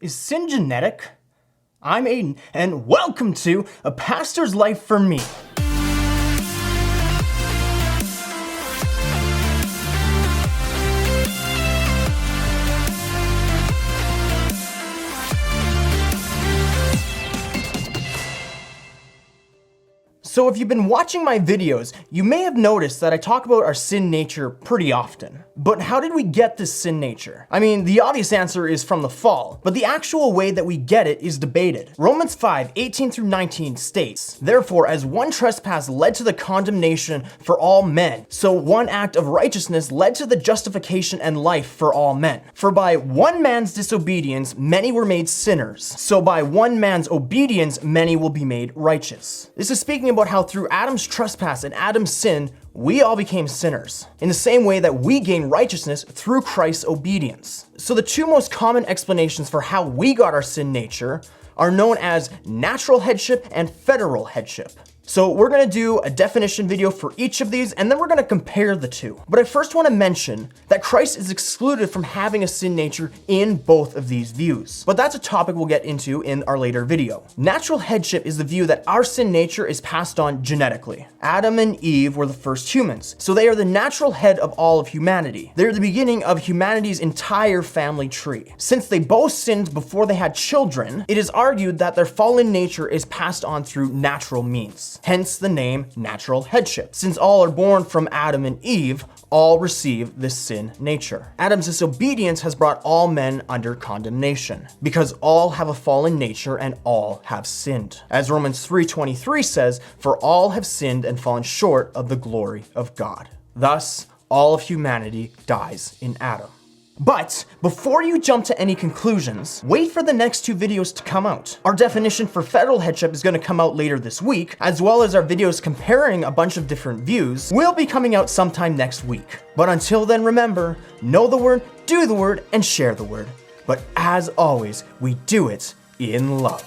Is sin genetic? I'm Aidan, and welcome to A Pastor's Life for Me. So if you've been watching my videos, you may have noticed that I talk about our sin nature pretty often. But how did we get this sin nature? I mean, the obvious answer is from the fall, but the actual way that we get it is debated. Romans 5:18-19 states, "Therefore, as one trespass led to the condemnation for all men, so one act of righteousness led to the justification and life for all men. For by one man's disobedience, many were made sinners. So by one man's obedience, many will be made righteous." This is speaking about how through Adam's trespass and Adam's sin, we all became sinners, in the same way that we gain righteousness through Christ's obedience. So the two most common explanations for how we got our sin nature are known as natural headship and federal headship. So we're gonna do a definition video for each of these, and then we're gonna compare the two. But I first wanna mention that Christ is excluded from having a sin nature in both of these views. But that's a topic we'll get into in our later video. Natural headship is the view that our sin nature is passed on genetically. Adam and Eve were the first humans, so they are the natural head of all of humanity. They're the beginning of humanity's entire family tree. Since they both sinned before they had children, it is argued that their fallen nature is passed on through natural means. Hence the name natural headship. Since all are born from Adam and Eve, all receive this sin nature. Adam's disobedience has brought all men under condemnation, because all have a fallen nature and all have sinned. As Romans 3:23 says, "For all have sinned and fallen short of the glory of God." Thus, all of humanity dies in Adam. But before you jump to any conclusions, wait for the next two videos to come out. Our definition for federal headship is going to come out later this week, as well as our videos comparing a bunch of different views will be coming out sometime next week. But until then, remember, know the word, do the word, and share the word. But as always, we do it in love.